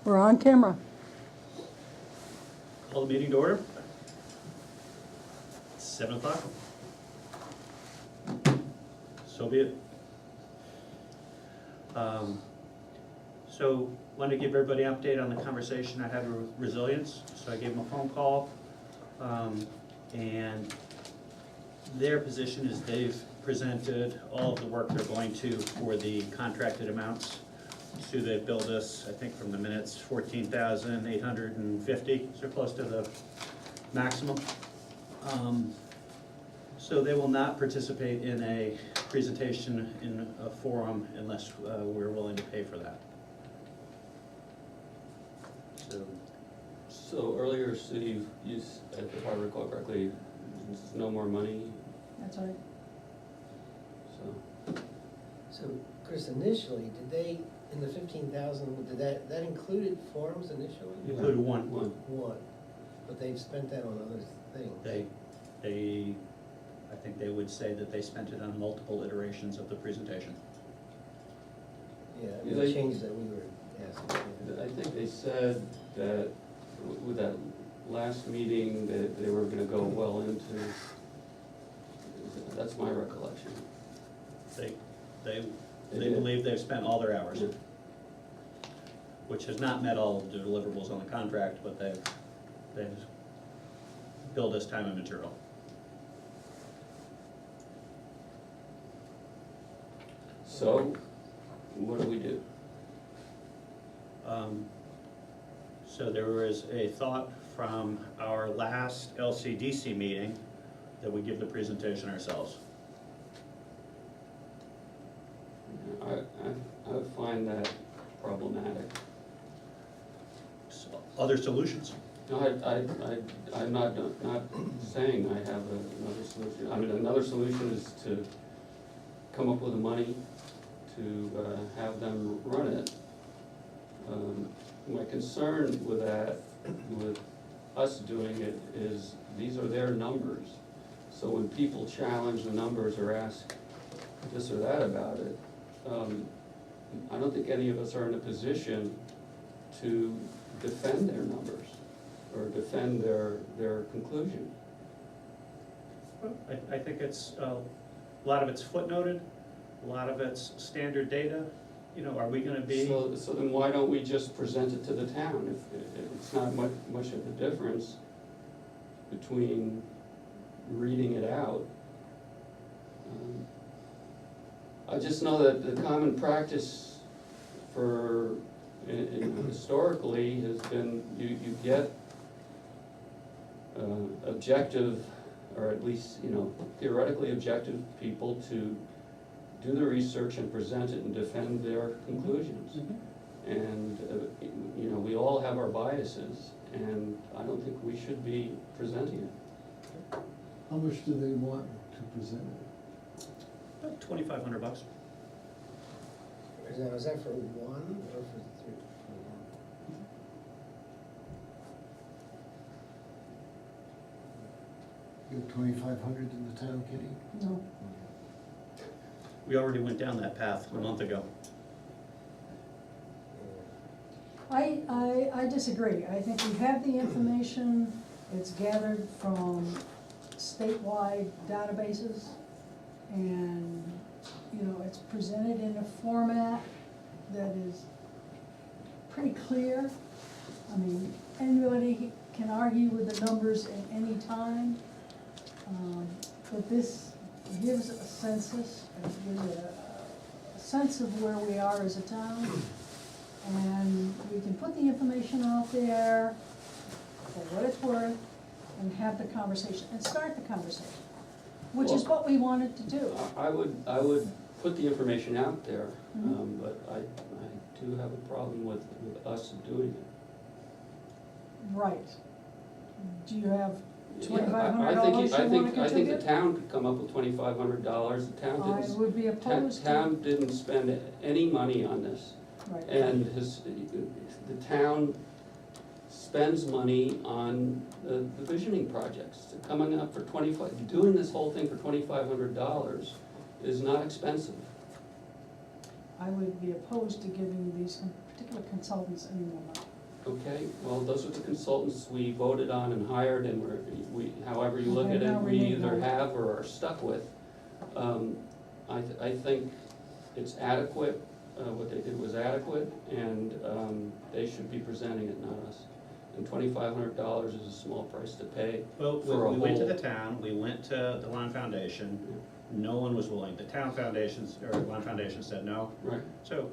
We're on camera. Call the meeting to order. 7 o'clock. So be it. So wanted to give everybody an update on the conversation I had with Resilience. So I gave them a phone call. And their position is they've presented all of the work they're going to for the contracted amounts. So they billed us, I think from the minutes, 14,850, so close to the maximum. So they will not participate in a presentation in a forum unless we're willing to pay for that. So earlier, Steve, if I recall correctly, there's no more money, That's right. so. So, Chris, initially, did they, in the 15,000, did that included forums initially? Included one. One, but they've spent that on other things. I think they would say that they spent it on multiple iterations of the presentation. Yeah, I Yeah, mean, they- the change that we were asking. I think they said that with that last meeting, that they were gonna go well into, that's my recollection. They They did. believe they've spent all their hours, Yeah. which has not met all of the deliverables on the contract, but they've billed us time and material. So, what do we do? So there was a thought from our last LCDC meeting that we give the presentation ourselves. I would find that problematic. So, other solutions? No, I'm not saying I have another solution. I mean, another solution is to come up with the money to have them run it. My concern with that, with us doing it, is these are their numbers. So when people challenge the numbers or ask this or that about it, I don't think any of us are in a position to defend their numbers or defend their conclusion. I think it's, a lot of it's footnoted, a lot of it's standard data. You know, are we gonna be? So then why don't we just present it to the town if it's not much of a difference between reading it out? I just know that the common practice for, historically, has been you get objective, or at least, theoretically objective people to do the research and present it and defend their conclusions. Mhm. And, we all have our biases, and I don't think we should be presenting it. How much do they want to present it? About $2,500. Is that for one or for three? You have 2,500 in the town, Kitty? No. We already went down that path a month ago. I disagree. I think we have the information, it's gathered from statewide databases, and, it's presented in a format that is pretty clear. I mean, anybody can argue with the numbers at any time, but this gives a census, it gives a sense of where we are as a town. And we can put the information out there for what it's worth and have the conversation, and start the conversation, which is what we wanted to do. I would put the information out there, Mhm. but I do have a problem with us doing it. Right. Do you have Yeah, $2,500 I you wanna think the contribute? town could come up with $2,500, the town I didn't. would be opposed to. Town didn't spend any money on this, Right. and the town spends money on the visioning projects, coming up for doing this whole thing for $2,500 is not expensive. I would be opposed to giving these particular consultants any more money. Okay, well, those are the consultants we voted on and hired, and we, however you look at Okay, it, now we rename either them. have or are stuck with. I think it's adequate, what they did was adequate, and, they should be presenting it, not us. And $2,500 is a small price to pay. Well, For a we went to whole- the town, we went to the Lyme Foundation, no one was willing. The town foundations, or Lyme Foundation said no. Right, So,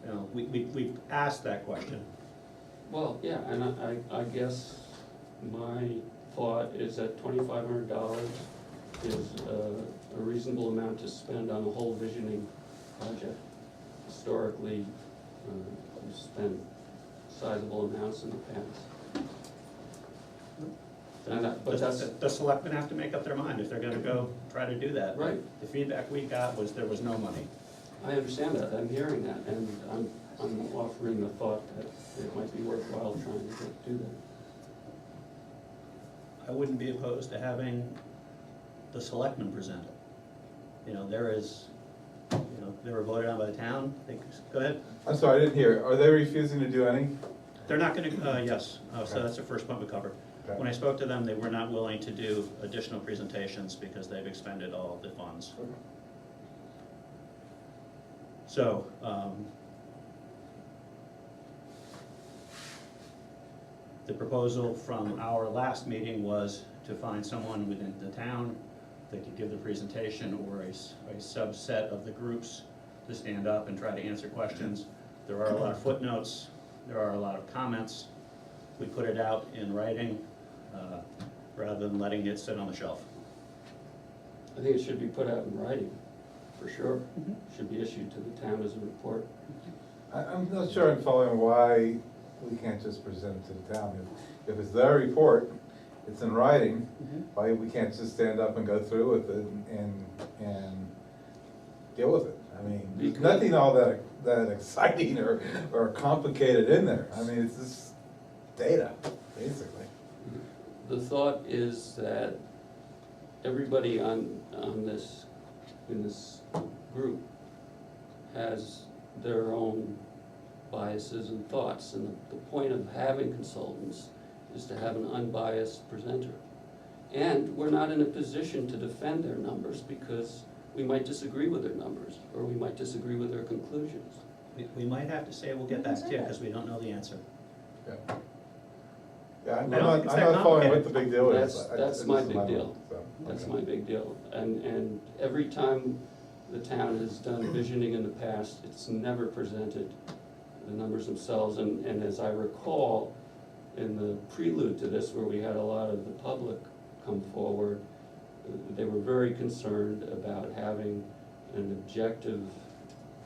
you know, we've asked that question. well, yeah, and I guess my thought is that $2,500 is a reasonable amount to spend on a whole visioning project. Historically, we've spent sizable amounts in the past. But that's, The selectmen have to make up their mind if they're gonna go try to do that. Right. The feedback we got was there was no money. I understand that, I'm hearing that, and I'm offering the thought that it might be worthwhile trying to do that. I wouldn't be opposed to having the selectmen present it. You know, there is, you know, they were voted on by the town, go ahead. I'm sorry, I didn't hear. Are they refusing to do any? They're not gonna, yes, so Okay. that's the first point we covered. Okay. When I spoke to them, they were not willing to do additional presentations because they've expended all of the funds. So, the proposal from our last meeting was to find someone within the town that could give the presentation, or a subset of the groups to stand up and try to answer questions. There are a lot of footnotes, there are a lot of comments. We put it out in writing, rather than letting it sit on the shelf. I think it should be put out in writing, for sure. Should be issued to the town as a report. I'm not sure I'm following why we can't just present it to the town. If it's their report, it's in writing, why we can't just stand up and go through with it and deal with it? I mean, there's Because- nothing all that exciting or complicated in there. I mean, it's just data, basically. The thought is that everybody in this group has their own biases and thoughts, and the point of having consultants is to have an unbiased presenter. And we're not in a position to defend their numbers because we might disagree with their numbers, or we might disagree with their conclusions. We might have to say we'll get back to you, because we don't know the answer. Yeah. Yeah, I'm I don't think it's not that following what complicated. the big deal is. That's my This is big deal. vote, so, That's okay. my big deal. And every time the town has done visioning in the past, it's never presented the numbers themselves. And as I recall, in the prelude to this, where we had a lot of the public come forward, they were very concerned about having an objective,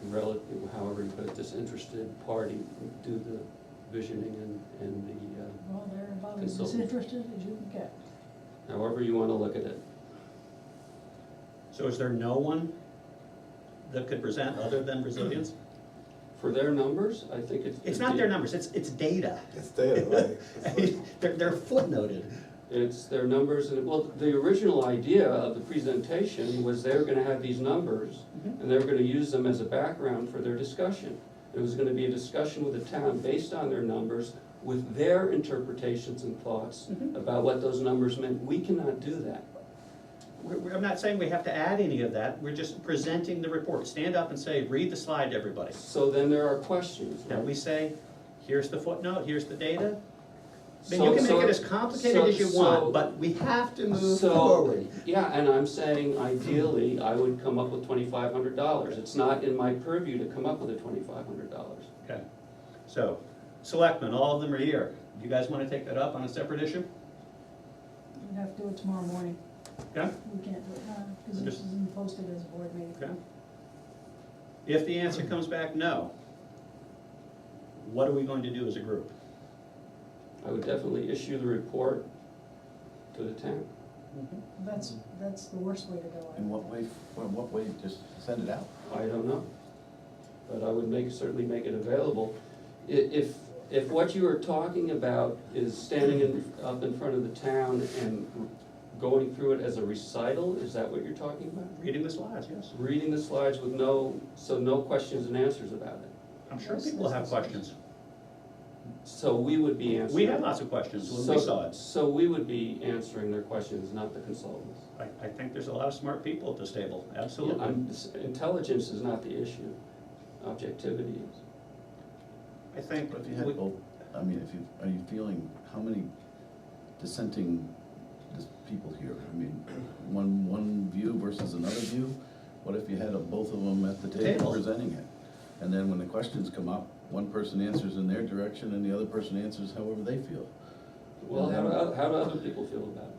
relative, however you put it, disinterested party do the visioning and the, Well, they're about as Consultant. disinterested as you can get. however you wanna look at it. So is there no one that could present other than resilience? For their numbers, I think it's. It's not their numbers, it's data. It's data, right? I mean, they're footnoted. It's their numbers, and, well, the original idea of the presentation was they were gonna have these numbers, and they were gonna use them as a background for their discussion. It was gonna be a discussion with the town based on their numbers, with their interpretations and thoughts about what those numbers meant. We cannot do that. I'm not saying we have to add any of that, we're just presenting the report. Stand up and say, read the slide to everybody. So then there are questions, Now right? we say, here's the footnote, here's the data. I mean, So- you can make so- it as complicated as you so- want, but we have to move So, forward. yeah, and I'm saying ideally, I would come up with $2,500. It's not in my purview to come up with a $2,500. Okay, so, selectmen, all of them are here. You guys wanna take that up on a separate issue? We'd have to do it tomorrow morning. Okay? We can't do it now, because this isn't posted as a board meeting. Okay. If the answer comes back no, what are we going to do as a group? I would definitely issue the report to the town. That's the worst way to go. In what way, just send it out? I don't know. But I would certainly make it available. If what you are talking about is standing up in front of the town and going through it as a recital, is that what you're talking about? Reading the slides, yes. Reading the slides with no questions and answers about it. I'm sure Yes, people have yes, yes. questions. So we would be answering. We had lots of questions when we saw it. So we would be answering their questions, not the consultants. I think there's a lot of smart people at this table, absolutely. Intelligence is not the issue, objectivity is. I think, But if you had both, I mean, if you, are you feeling, how many dissenting people here? I mean, one view versus another view? What if you had both of them at the table Table. presenting it? And then when the questions come up, one person answers in their direction and the other person answers however they feel. Well, how do other people feel about it?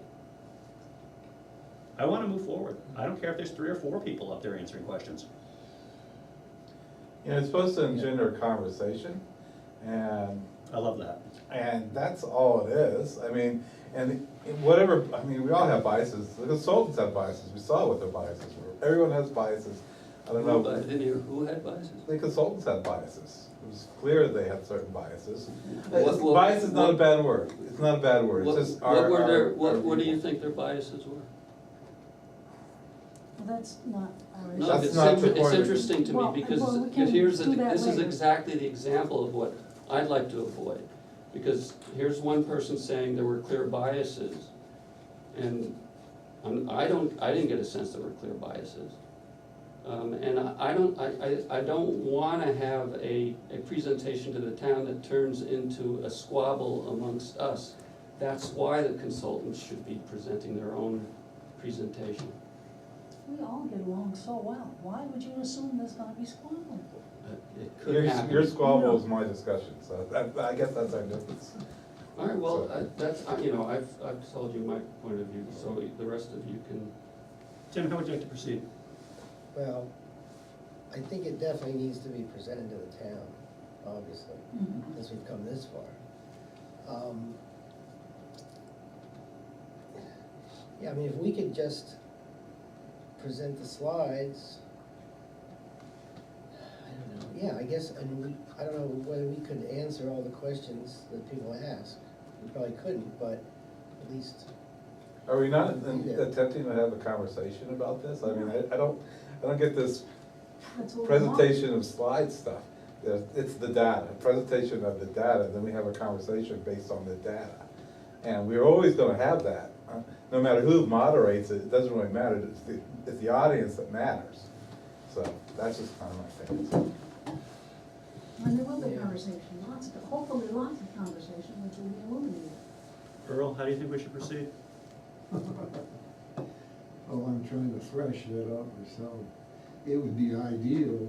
I wanna move forward. I don't care if there's 3 or 4 people up there answering questions. You know, it's supposed to engender a conversation, and I love that. that's all it is. I mean, and whatever, I mean, we all have biases, the consultants have biases, we saw what their biases were. Everyone has biases, I don't know. I didn't hear who had biases. The consultants had biases, it was clear they had certain biases. What- Bias is not a bad word, it's not a bad word, it's What just what were their, our what do you people. think their biases were? Well, that's not our No, issue. That's it's not the it's point of it. interesting to me Well, because well, we can here's, do that this is later. exactly the example of what I'd like to avoid. Because here's one person saying there were clear biases, and I didn't get a sense there were clear biases. And I don't wanna have a presentation to the town that turns into a squabble amongst us. That's why the consultants should be presenting their own presentation. We all get along so well, why would you assume there's gonna be squabbling? It could Your happen. squabble is my discussion, so I guess that's our difference. All right, well, that's, you know, I've told you my point of view, so the rest of you can. Tim, how would you like to proceed? Well, I think it definitely needs to be presented to the town, obviously, since we've come this far. Yeah, I mean, if we could just present the slides, I don't know, yeah, I guess, and I don't know whether we could answer all the questions that people ask. We probably couldn't, but at least, Are we not Yeah. attempting to have a conversation about this? I mean, I don't get this That's what we want. presentation of slide stuff. It's the data, presentation of the data, then we have a conversation based on the data. And we're always gonna have that. No matter who moderates it, it doesn't really matter, it's the audience that matters. So that's just kind of my thing. And there will be conversation, hopefully lots of conversation, which will be illuminated. Earl, how do you think we should proceed? Oh, I'm trying to thresh that up myself. It would be ideal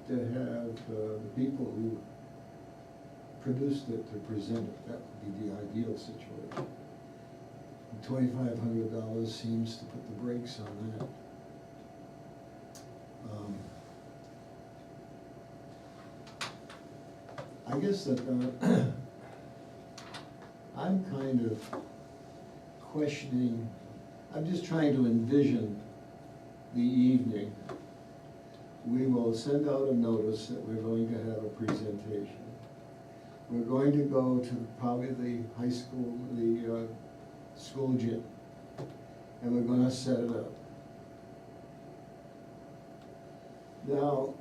to have the people who produced it to present it. That would be the ideal situation. $2,500 seems to put the brakes on that. I guess that I'm kind of questioning, I'm just trying to envision the evening. We will send out a notice that we're going to have a presentation. We're going to go to probably the high school, the school gym, and we're gonna set it up. Now,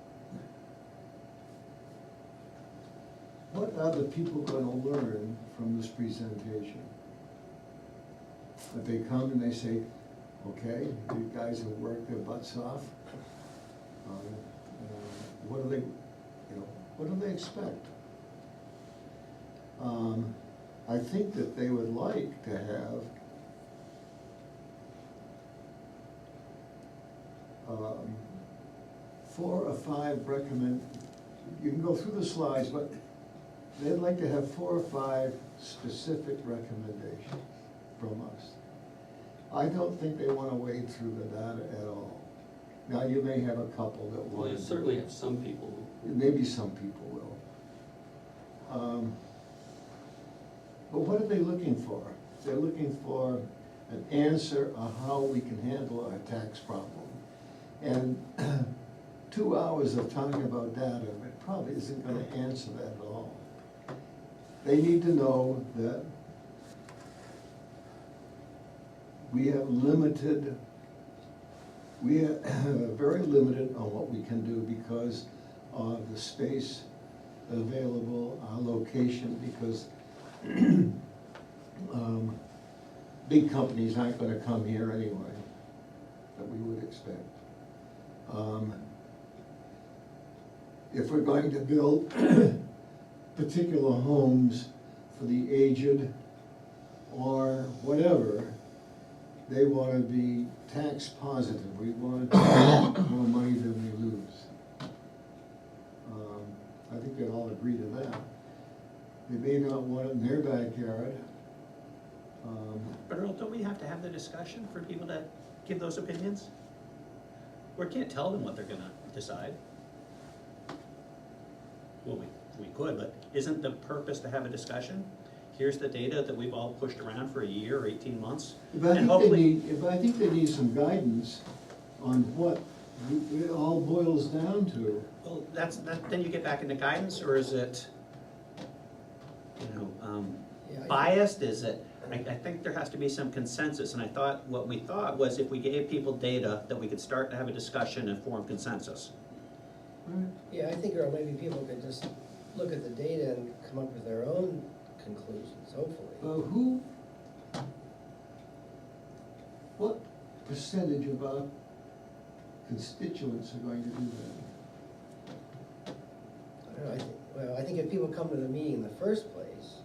what are the people gonna learn from this presentation? That they come and they say, okay, you guys have worked their butts off. What do they, what do they expect? I think that they would like to have um, 4 or 5 you can go through the slides, but they'd like to have 4 or 5 specific recommendations from us. I don't think they wanna wade through the data at all. Now, you may have a couple that will. Well, you certainly have some people. Maybe some people will. But what are they looking for? They're looking for an answer on how we can handle our tax problem. And 2 hours of talking about data, it probably isn't gonna answer that at all. They need to know that we are very limited on what we can do because of the space available, our location, because big companies aren't gonna come here anyway, that we would expect. If we're going to build particular homes for the aged or whatever, they wanna be tax positive, we want more money than we lose. I think they'd all agree to that. They may not want it in their backyard. But Earl, don't we have to have the discussion for people to give those opinions? We can't tell them what they're gonna decide. Well, we could, but isn't the purpose to have a discussion? Here's the data that we've all pushed around for a year or 18 months. But And hopefully, I think they need some guidance on what it all boils down to. well, then you get back into guidance, or is it, Yeah, biased, is it? I think there has to be some consensus, and what we thought was if we gave people data, that we could start to have a discussion and form consensus. Yeah, I think, or maybe people could just look at the data and come up with their own conclusions, hopefully. What percentage of our constituents are going to do that? I don't know, I think if people come to the meeting in the first place,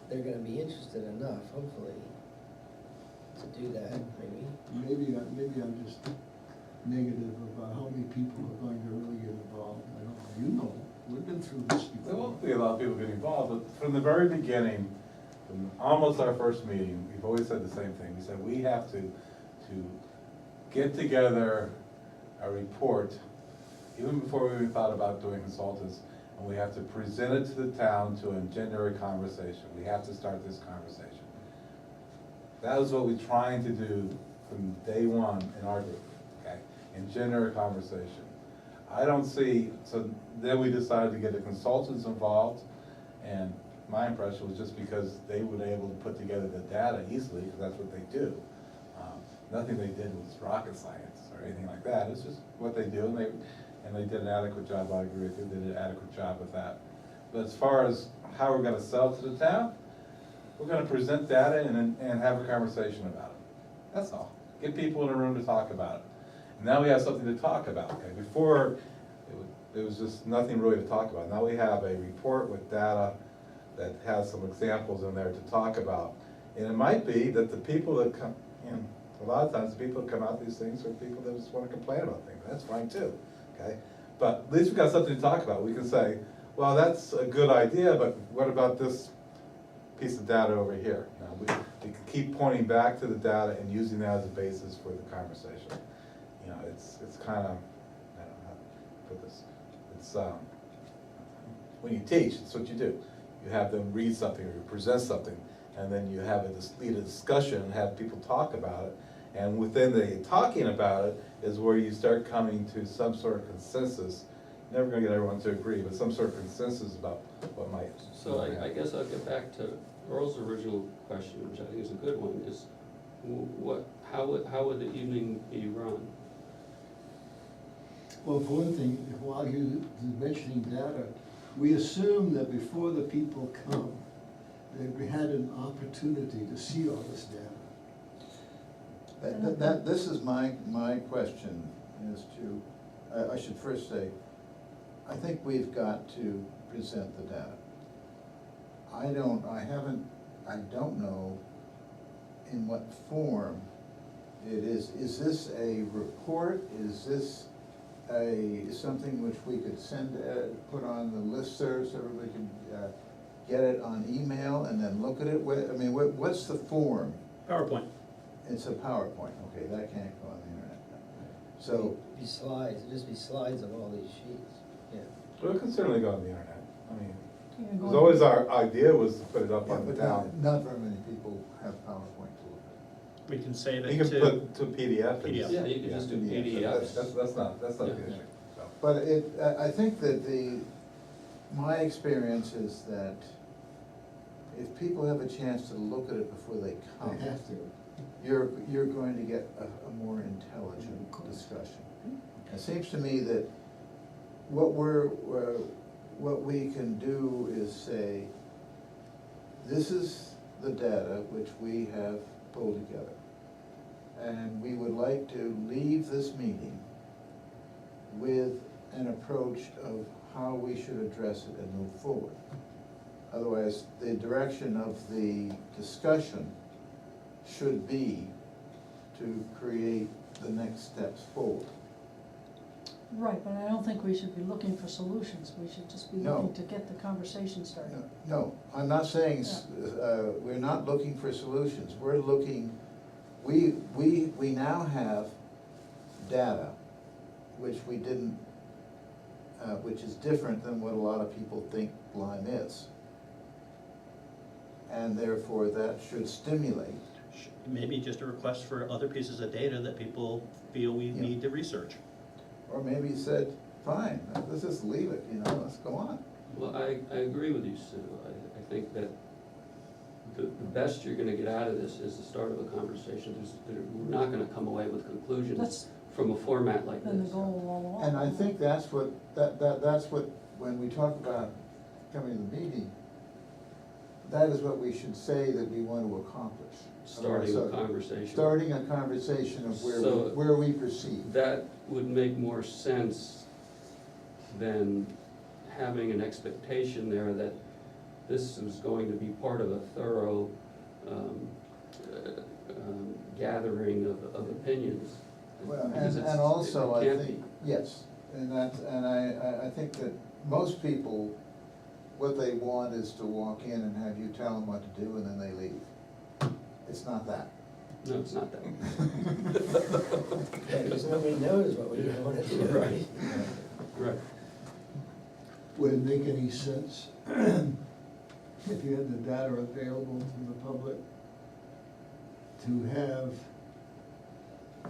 they're gonna be interested enough, hopefully, to do that, maybe. Maybe I'm just negative about how many people are going to really get involved. I don't know, you know, we've been through this There before. won't be a lot of people getting involved, but from the very beginning, from almost our first meeting, we've always said the same thing. We said we have to get together a report, even before we even thought about doing consultants, and we have to present it to the town to engender a conversation. We have to start this conversation. That is what we're trying to do from day one in our group, okay? Engender a conversation. I don't see, so then we decided to get the consultants involved, and my impression was just because they were able to put together the data easily, because that's what they do. Nothing they did was rocket science or anything like that, it's just what they do, and they did an adequate job. I agree with you, they did an adequate job with that. But as far as how we're gonna sell to the town, we're gonna present data and have a conversation about it. That's all. Get people in a room to talk about it. And now we have something to talk about, okay? Before, there was just nothing really to talk about. Now we have a report with data that has some examples in there to talk about. And it might be that the people that come, a lot of times the people that come out these things are people that just wanna complain about things. That's fine too, okay? But at least we've got something to talk about. We can say, well, that's a good idea, but what about this piece of data over here? Now, we can keep pointing back to the data and using that as a basis for the conversation. You know, it's kind of, I don't know how to put this, it's, when you teach, it's what you do. You have them read something or you present something, and then you have lead a discussion and have people talk about it. And within the talking about it is where you start coming to some sort of consensus. Never gonna get everyone to agree, but some sort of consensus about what might. So I guess I'll get back to Earl's original question, which I think is a good one, is how would the evening be run? Well, for one thing, while you're mentioning data, we assume that before the people come, they've had an opportunity to see all this data. This is my question, is to, I should first say, I think we've got to present the data. I don't know in what form it is. Is this a report? Is this something which we could send, put on the listserv so everybody can get it on email and then look at it? What's the form? PowerPoint. It's a PowerPoint, okay, that can't go on the internet. So, Be slides, it'd just be slides of all these sheets, yeah. Well, it can certainly go on the internet. I mean, Yeah, it go was on. always our idea was to put it up yeah, on the but town. not very many people have PowerPoint to look at. We can save You it can put to PDF. PDF. Yeah, you could just do PDF. PDFs. That's not the Yeah. issue, so. But I think that my experience is that if people have a chance to look at it before they come, They have to. you're going to get a more intelligent discussion. It seems to me that what what we can do is say, this is the data which we have pulled together. And we would like to leave this meeting with an approach of how we should address it and move forward. Otherwise, the direction of the discussion should be to create the next steps forward. Right, but I don't think we should be looking for solutions, we should just be No. looking to get the conversation started. No, I'm not saying, we're not looking for solutions, we're looking, we now have data which we didn't, which is different than what a lot of people think Lyme is. And therefore, that should stimulate. Maybe just a request for other pieces of data that people feel we Yeah. need to research. Or maybe he said, fine, let's just leave it, let's go on. Well, I agree with you, Sue. I think that the best you're gonna get out of this is the start of a conversation. We're not gonna come away with conclusions That's from a format like been the this. goal all along. And I think that's what, that's what, when we talk about coming to the meeting, that is what we should say that we want to accomplish. Starting a conversation. Starting a conversation of So- where we perceive. That would make more sense than having an expectation there that this is going to be part of a thorough gathering of opinions. Well, Because and it's- also, it I can't think, be. yes, and that's, and I think that most people, what they want is to walk in and have you tell them what to do and then they leave. It's not that. No, it's not that. Yeah, because nobody knows what we want to do. Right. Right. Would it make any sense if you had the data available to the public to have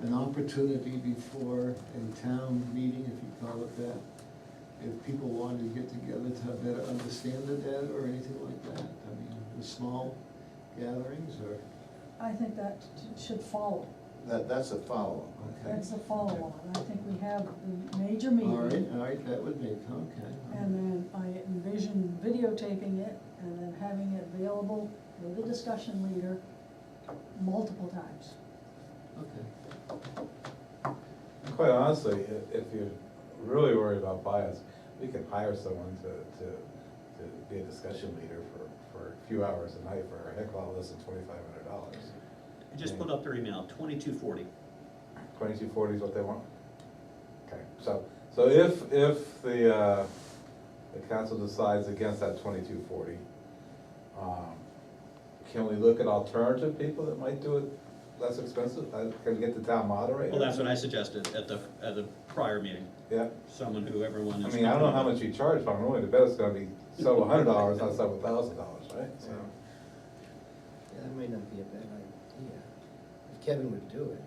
an opportunity before a town meeting, if you call it that, if people wanted to get together to better understand the data or anything like that? I mean, the small gatherings or? I think that should follow, That's a follow-up, okay? that's the follow-on, I think we have the major All meeting. right, that would make, okay. And then I envision videotaping it and then having it available with the discussion leader multiple times. Okay. Quite honestly, if you're really worried about bias, we can hire someone to be a discussion leader for a few hours a night for a heck of a lot less than $2,500. I just put up their email, 2240. 2240 is what they want? Okay, so if the council decides against that 2240, can we look at alternative people that might do it less expensive? Can we get the town moderator? Well, that's what I suggested at the prior meeting, Yeah, someone who everyone I is. mean, I don't know how comfortable much you charge, but I'm willing to bet it's gonna be several $100, not several $1,000, right? So, Yeah, that might not be a bad idea, if Kevin would do it. with.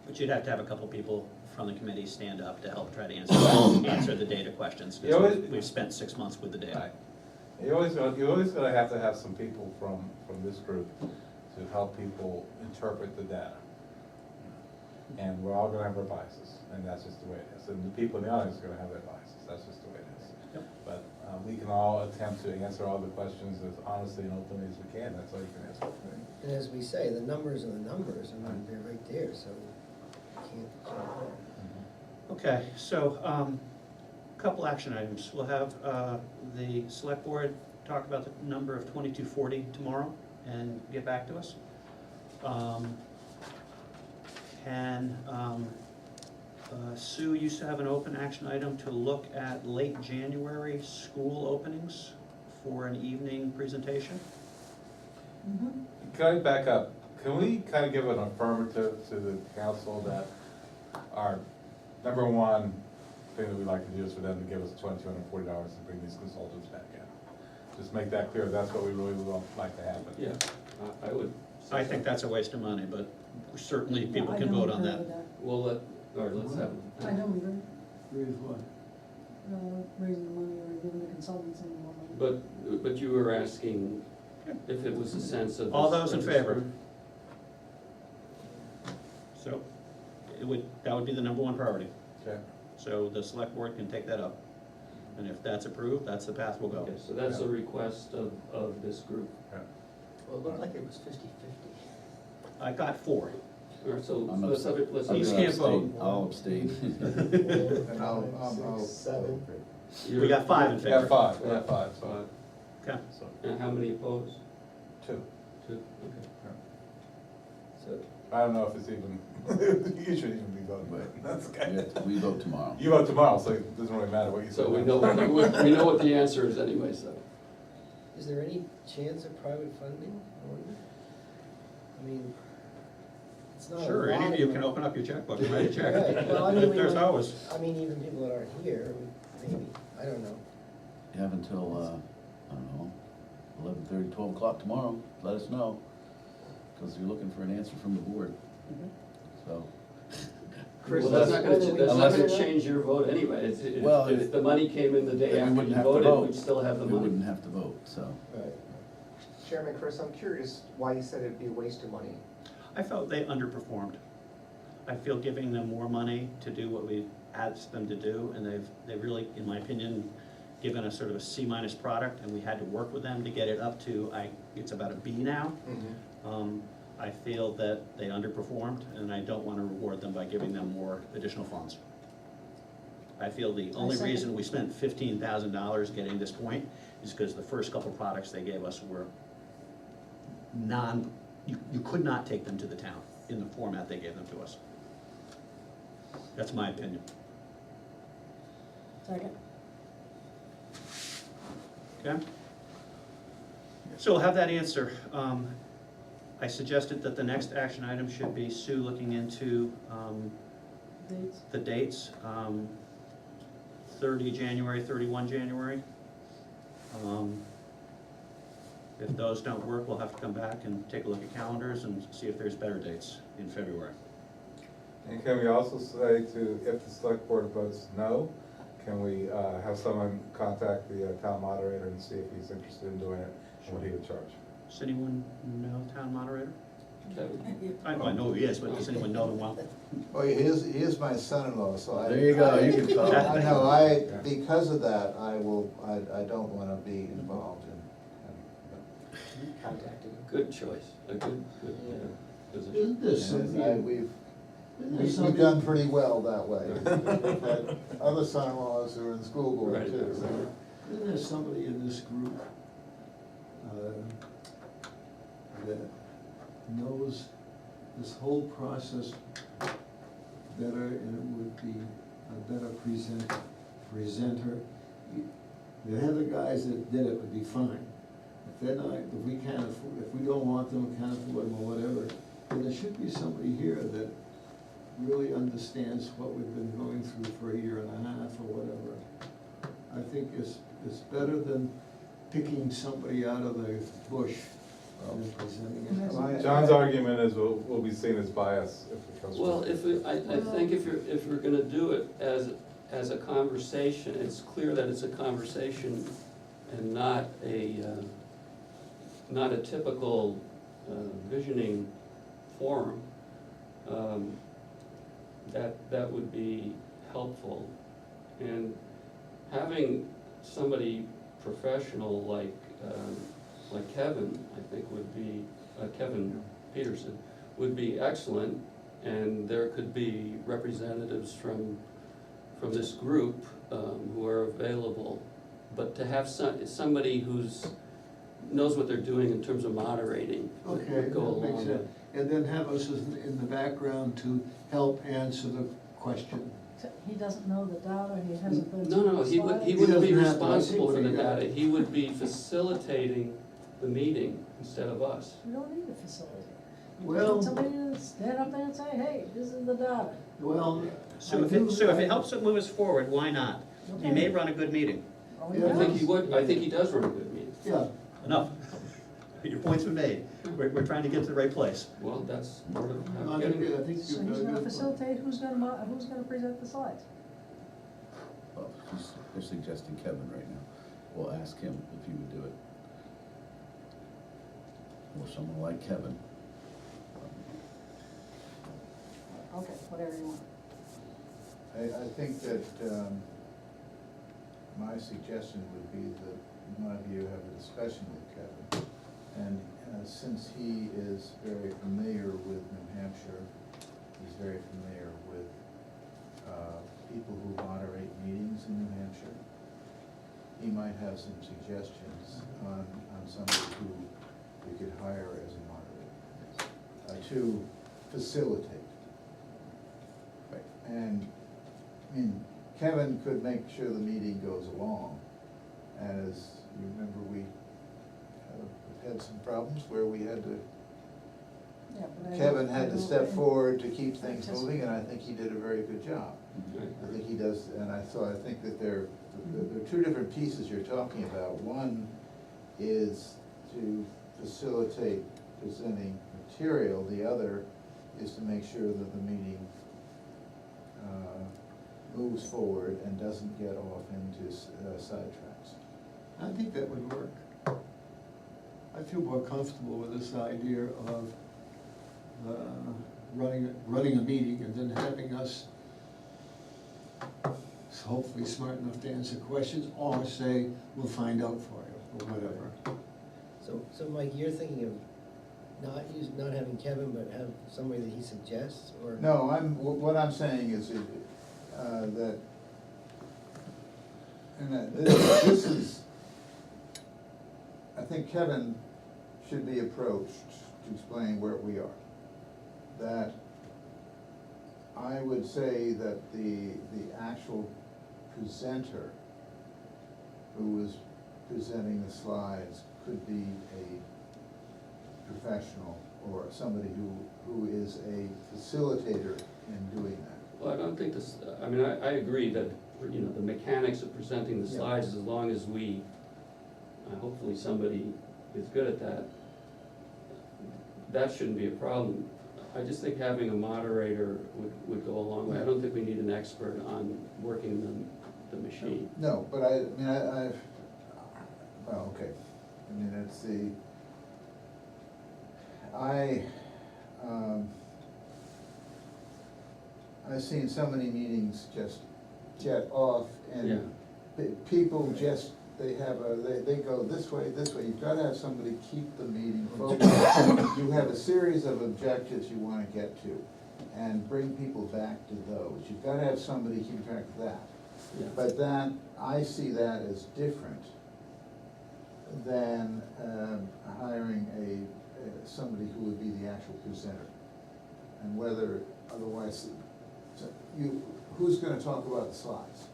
But you'd have to have a couple people from the committee stand up to help try to answer the data questions. You always- Because we've spent 6 months with the data. You're always gonna have to have some people from this group to help people interpret the data. And we're all gonna have our biases, and that's just the way it is. And the people in the audience are gonna have their biases, that's just the way it is. Yep. But we can all attempt to answer all the questions as honestly and openly as we can, that's all you can ask for. And as we say, the numbers are the numbers, I mean, they're right there, so you can't change that. Okay, so, couple action items. We'll have the select board talk about the number of 2240 tomorrow and get back to us. Sue used to have an open action item to look at late January school openings for an evening presentation. Mm-hmm. Can I back up? Can we kind of give an affirmative to the council that our number one thing that we'd like to do is for them to give us $2,240 to bring these consultants back in? Just make that clear, that's what we really would like to happen. Yeah, I would. I think that's a waste of money, but certainly people can vote on that. Well, let's have. I don't agree, With what? raising the money or giving the consultants any more money. But you were asking if it was a sense of. All this- those in of this favor? group? So, that would be the number one priority. Okay. So the select board can take that up. And if that's approved, that's the path we'll go. Okay, so that's a request of this group. Well, it looked like it was 50-50. I got 4. All right, so I'm let's abst- let's. I'm You gonna can't abstain. vote. I'll abstain. And I'll. 7. We got 5 in We favor. have 5, we have 5, so. Okay. And how many opposed? 2. 2, okay. So, I don't know if it's even, you should even be voting, but that's okay. We vote tomorrow. You vote tomorrow, so it doesn't really matter what you say. So we know what the answer is anyway, so. is there any chance of private funding? I mean, it's not a Sure, lot any of you of can money. open up your checkbook and write a check. Right, well, I mean, we There's might- always, I mean, even people that aren't here, maybe, I don't know. You have until, I don't know, 11:30, 12 o'clock tomorrow, let us know, because you're looking for an answer from the board, so. Chris, Well, that's not gonna, whether we that's not unless- gonna change your vote anyway. Well, If the money came in the day then we after wouldn't you have to voted, vote. we'd still have the We money. wouldn't have to vote, so. Right. Chairman Chris, I'm curious why you said it'd be a waste of money. I felt they underperformed. I feel giving them more money to do what we asked them to do, and they've really, in my opinion, given us sort of a C- product, and we had to work with them to get it up to, it's about a B now. I feel that they underperformed, and I don't wanna reward them by giving them more additional funds. I feel the only second. reason we spent $15,000 getting this point is because the first couple products they gave us were you could not take them to the town in the format they gave them to us. That's my opinion. Second. Okay? So we'll have that answer. I suggested that the next action item should be Sue looking into Dates. the dates, 30 January, 31 January. If those don't work, we'll have to come back and take a look at calendars and see if there's better dates in February. And can we also say to, if the select board votes no, can we have someone contact the town moderator and see if he's interested in doing it, and what he would charge? Does anyone know town moderator? Kevin? I know who he is, but does anyone know him well? Well, he is my son-in-law, so I. There you go, you can call. I know, because of that, I don't wanna be involved in. Contacted. Good choice, a good position. Isn't there And somebody, we've isn't there done somebody, pretty well that way. We've had other son-in-laws who are in school board Right. too, so. isn't there somebody in this group that knows this whole process better, and it would be a better presenter? The other guys that did it would be fine. If they're not, if we can't afford, if we don't want them, can't afford them or whatever, then there should be somebody here that really understands what we've been going through for a year and a half or whatever. I think it's better than picking somebody out of the bush and presenting it. Well, John's argument is we'll be seen as biased if it comes. Well, I think if you're gonna do it as a conversation, it's clear that it's a conversation and not a typical visioning forum. That would be helpful. And having somebody professional like Kevin, I think would be, Kevin Peterson, would be excellent. And there could be representatives from this group who are available. But to have somebody knows what they're doing in terms of moderating Okay, would go that makes along sense. with. And then have us in the background to help answer the question. He doesn't know the data, he hasn't been. No, through he the wouldn't be doesn't have to, I see responsible what for the he got. data, he would be facilitating the meeting instead of us. You don't need a facility. You Well- just need somebody to stand up there and say, hey, this is the data. Well, So if it helps it move us forward, why not? He may run a good meeting. Oh, Yeah, I think yes. he would, I think he does run a good meeting. Yeah, Enough. Your point's been made. We're trying to get to the right place. Well, that's part of no, how I think, getting. I think So you've got who's a gonna good point. facilitate, who's gonna present the slides? Well, they're suggesting Kevin right now. We'll ask him if he would do it. Or someone like Kevin. Okay, whatever you want. I think that, my suggestion would be that one of you have a discussion with Kevin. And since he is very familiar with New Hampshire, he's very familiar with people who moderate meetings in New Hampshire, he might have some suggestions on somebody who we could hire as a moderator to facilitate. Right. And, I mean, Kevin could make sure the meeting goes along. As you remember, we had some problems where we had to, Yeah, but I Kevin don't- had I to don't step think- forward to keep things Just- moving, and I think he did a very good job. I think he does, and I think that there are two different pieces you're talking about. One is to facilitate presenting material, the other is to make sure that the meeting moves forward and doesn't get off into sidetracks. I think that would work. I feel more comfortable with this idea of running a meeting and then having us hopefully smart enough to answer questions, or say, we'll find out for you, or whatever. So Mike, you're thinking of not having Kevin, but have somebody that he suggests, or? No, what I'm saying is that, and that this is, I think Kevin should be approached to explain where we are. That I would say that the actual presenter who was presenting the slides could be a professional or somebody who is a facilitator in doing that. Well, I don't think this, I mean, I agree that, you know, the mechanics of presenting the Yeah. slides, as long as we, hopefully somebody is good at that, that shouldn't be a problem. I just think having a moderator would go a long way. I don't think we need an expert on working the machine. No, but I mean, well, okay, I mean, it's I've seen so many meetings just jet off and people just, they go this way, you've gotta have somebody keep the meeting focused. You have a series of objectives you wanna get to, and bring people back to those. You've gotta have somebody keep track of that. Yeah. But that, I see that as different than hiring somebody who would be the actual presenter. And whether, otherwise, who's gonna talk about the slides?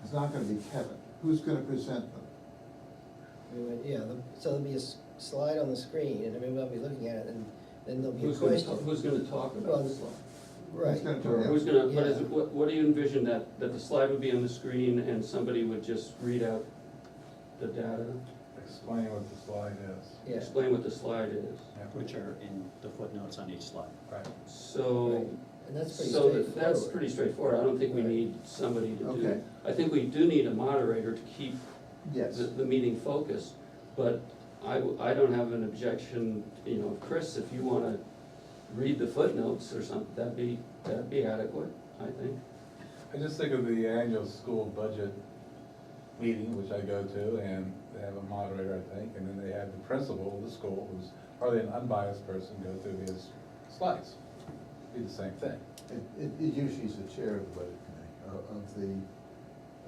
It's not gonna be Kevin. Who's gonna present them? Yeah, so there'll be a slide on the screen, and everybody will be looking at it, and then there'll be a Who's gonna question. talk, who's gonna talk Well, about the slide? Right. Who's gonna Or talk? who's gonna, Yeah. what do you envision, that the slide would be on the screen and somebody would just read out the data? Explain what the slide is. Yeah. Explain what the slide is. Which are in the footnotes on each slide. Right. So, Right. And that's pretty so straightforward. that's pretty straightforward. I don't think we Right. need somebody to do. Okay. I think we do need a moderator to keep Yes. the meeting focused, but I don't have an objection, you know, Chris, if you wanna read the footnotes or something, that'd be adequate, I think. I just think of the annual school budget meeting, which I go to, and they have a moderator, I think, and then they have the principal of the school, who's probably an unbiased person, go through his slides. Be the same thing. It usually is the chair of the budget committee,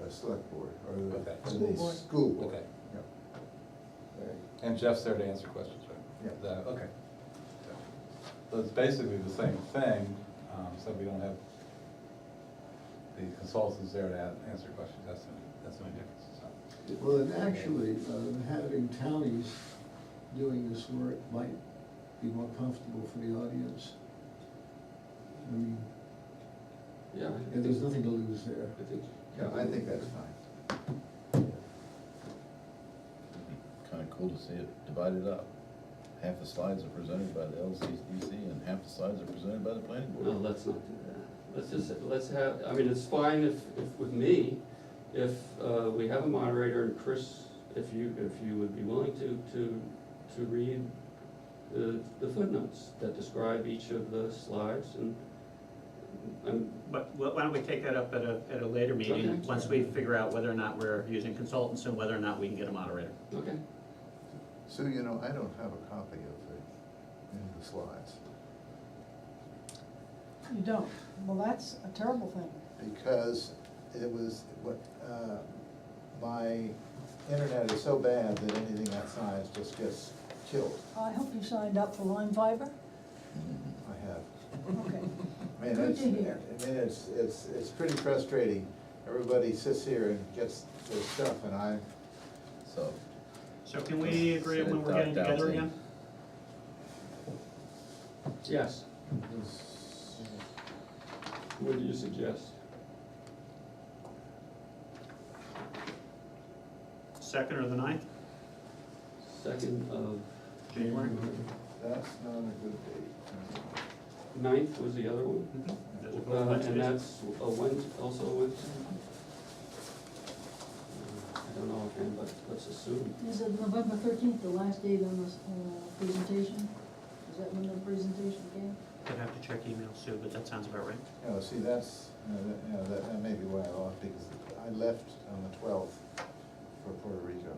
of the select board, or the, Okay. or School the board. school board. Okay. Yeah. Right. And Jeff's there to answer questions, right? Yeah. Okay. So it's basically the same thing, so we don't have the consultants there to answer questions, that's the only difference, so. Well, and actually, having townies doing this work might be more comfortable for the audience. I mean, Yeah, I and there's think, nothing to lose there. Yeah, I think that's fine. Kinda cool to see it divided up. Half the slides are presented by the LCDC and half the slides are presented by the planning no, board. let's not do that. Let's have, I mean, it's fine if with me, if we have a moderator, and Chris, if you would be willing to read the footnotes that describe each of the slides, and But why don't we take that up at a later meeting, Okay. once we figure out whether or not we're using consultants and whether or not we can get a moderator. Okay. Sue, you know, I don't have a copy of the slides, You don't, well, that's a terrible thing. because it was, my internet is so bad that anything that size just gets killed. I hope you signed up for Lyme Fiber, I have. okay. I mean, Good it's, to hear. it's pretty frustrating. Everybody sits here and gets their stuff, and I, So, So can we agree when we're getting together again? Yes. What do you suggest? Second or the 9th, 2nd of January? that's not a good date. 9th was the other one? Those are both Wednesdays. And that's a Wednesday, also a Wednesday? I don't know offhand, but let's assume. Is it November 13th, the last date on this presentation? Is that when the presentation came? I'd have to check emails too, but that sounds about right. You know, see, that's, that may be why I lost, because I left on the 12th for Puerto Rico.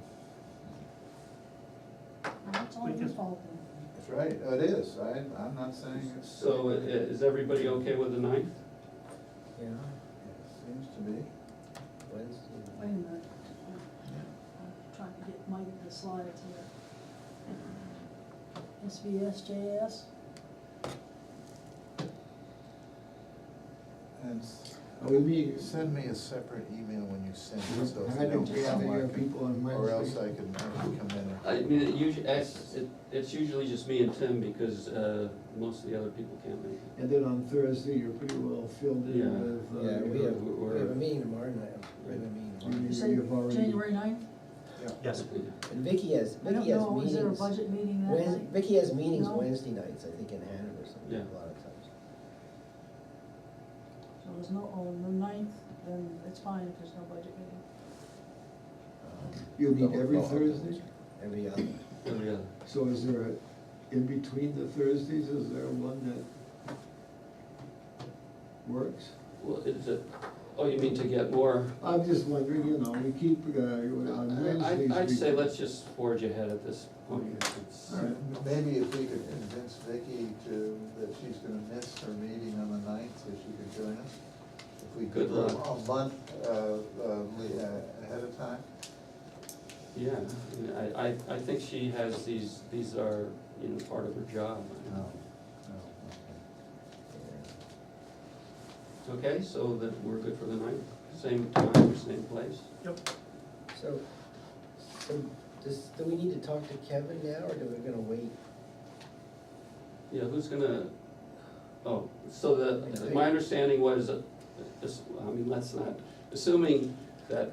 Well, that's all We your can- fault then. That's right, oh, it is, I'm not saying it's. So is everybody okay with the 9th? Yeah, Seems to be. Wednesday. Wait a minute. I'm trying to get Mike the slides here. SVSJS? And We meet, send me a separate email when you send it, so if I I don't don't get have any it, people on or else Wednesday. I can come in. I mean, it's usually just me and Tim, because most of the other people can't make it. And then on Thursday, you're pretty well filled in Yeah. with. Yeah, we have we're- a meeting tomorrow night, we have a meeting tomorrow. You You Maybe say you've already- January 9th? Yes. And Vicky has I don't meetings. know, is there a budget meeting that night? Vicky has meetings No. Wednesday nights, I think in Hanover or something, Yeah. a lot of times. So there's no, on the 9th, then it's fine if there's no budget meeting. You meet every Oh, Thursday? Every other. Every other. So is there a, in between the Thursdays, is there one that works? Well, is it, oh, you mean to get more? I'm just wondering, you know, we keep, on Wednesdays. I'd we- say let's just forge ahead at this point. It's- All right. Maybe if we could convince Vicky that she's gonna miss her meeting on the 9th, so she could join us. If we Good could, luck. a month, ahead of time. Yeah, I think she has these are, you know, part of her job. No, Okay, so that we're good for the 9th, same time, same place? Yep. So do we need to talk to Kevin now, or are we gonna wait? Yeah, who's gonna, oh, so my understanding was, let's not, assuming that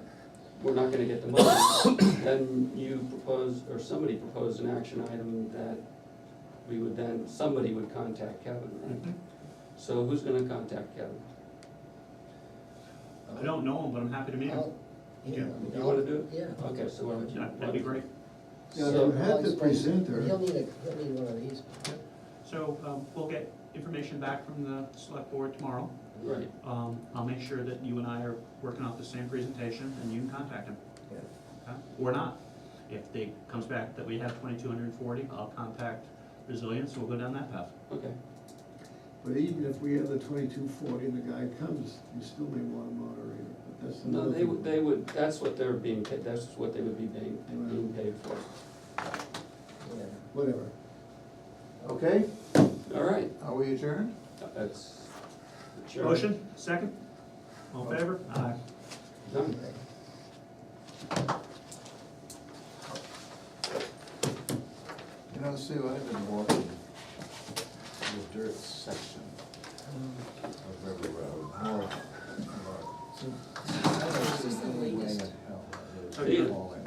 we're not gonna get the money, then you propose, or somebody proposed an action item that we would then, somebody would contact Kevin, right? So who's gonna contact Kevin? I don't know him, but I'm happy to meet him. You wanna do it? Yeah. Okay, so why don't you? Yeah, that'd be great. Yeah, So- you had the presenter. He'll need one of these. So we'll get information back from the select board tomorrow. Right, I'll make sure that you and I are working off the same presentation and you can contact him. Yeah. Okay? Or not. If they comes back that we have 2,240, I'll contact Resilience, we'll go down that path. okay. But even if we have the 2240 and the guy comes, you still may want a moderator, but that's No, another. they would, that's what they're being paid, that's what they would be being paid for. Yeah. Whatever. Okay, All right, are we adjourned? that's. Motion, second? All in favor? Aye. Done. You know, Sue, I've been walking the dirt section of River Road, more. This is the latest. Oh, you- Falling.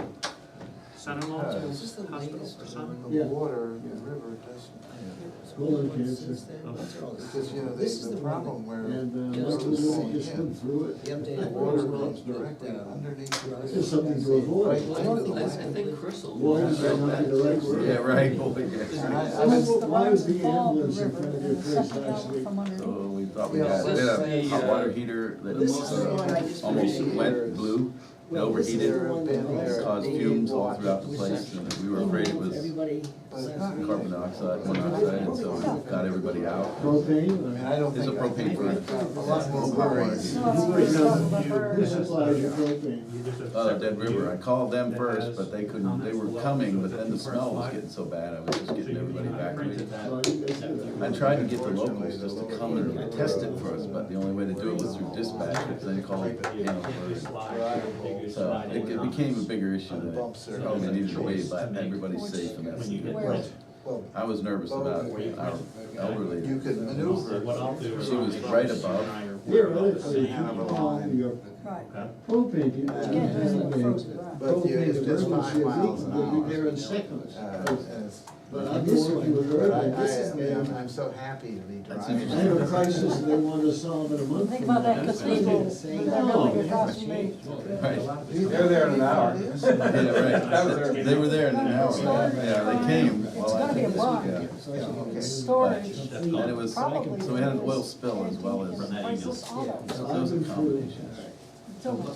Son-in-law, Is this the hospital latest or something? The Yeah. water, the river doesn't, Colon cancer. Since then, what's all this? because, you know, This is the the one problem where. And Yeah, what it's we the do, same. we just went through it. The updated The water rules runs that, directly underneath the river. It's just something to avoid. Right I don't into think the that's land. complete. Chris will. Worms are not the right word. Yeah, right. And I So it's the Why ones was the that follow the ambulance in river front of and your the place sucking out last week? from underneath. So we thought we Yeah, had, we had a this hot the, water heater that This is the one I just almost read. went blue, it Well, this is the overheated, one that caused fumes all throughout the place, and we were afraid it was Everybody. carbon dioxide, monoxide, and so we got everybody out. Propane? I don't There's a think, I think propane we've got a lot more Hot water worries. heater. No, it's always stuff about her. Who supplies your propane? Dead River, I called them first, but they couldn't, they were coming, but then the smell was getting so bad, I was just getting everybody evacuated. So you guys do that. I tried to get the locals just to come and test it for us, but the only way to do it was through dispatch, which then called Hanover. So it became a bigger issue than it probably needed to be, but everybody's safe and that's. Where? Well, I was nervous about our elderly. you could maneuver. She was right above. Here, right, so you Have a keep on line. your Right. propane, you You can't do anything with frozen ground. But you- it's just 5 propane miles an emergency, they'll be there hour. in seconds. And it's- But I've been working with But her, this is I'm so happy to be That's driving. I have a crisis they want to solve in a month. Think from about that now. cathedral, that building across from me. Right. They're there in an hour. Yeah, That was right. their- They were there in an hour, yeah, they came. It's Well, gonna be a yeah. barn. Yeah, okay. Storage. And it was, Probably. so we had an oil spill as well as, Priceless auto. so there was a combination. Until-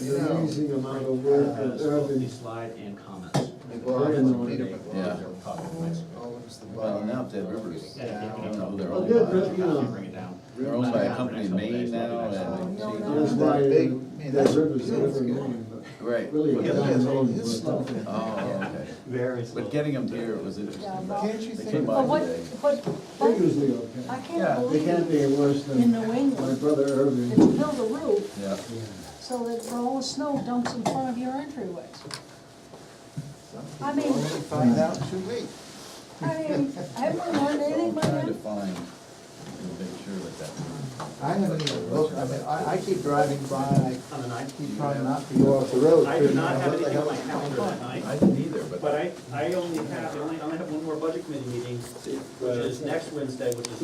You know, Amazing amount of work that Irvin, Slide and comments. Well, Peter Yeah. owns the Well, bar. now Dead Rivers, I don't know who they're Well, owned good, by. but, you know, Bring it down. They're owned by a company in Maine now, and that's why That big- that that's river's good. over Maine, but right. really, But it's he down has all Maine, his but- stuff in. Oh, okay. Very But getting them here was interesting. Yeah, well, Can't you They think? came But by what, today. but, They're usually I okay. can't Yeah, They can't believe be worse in than New my England, brother that Irvin. you build a roof Yeah. so that for all the snow dumps in front of your entryways. I mean- Only find out too late. I mean, have we learned anything by Trying to now? find, and make sure that that's. I haven't even looked, I mean, I keep driving by, and I On the ninth. keep trying not to go off the road. I do not have What the anything on hell my is calendar going that on? night. I didn't either, But but I only have one more budget committee meeting, which is next Wednesday, which is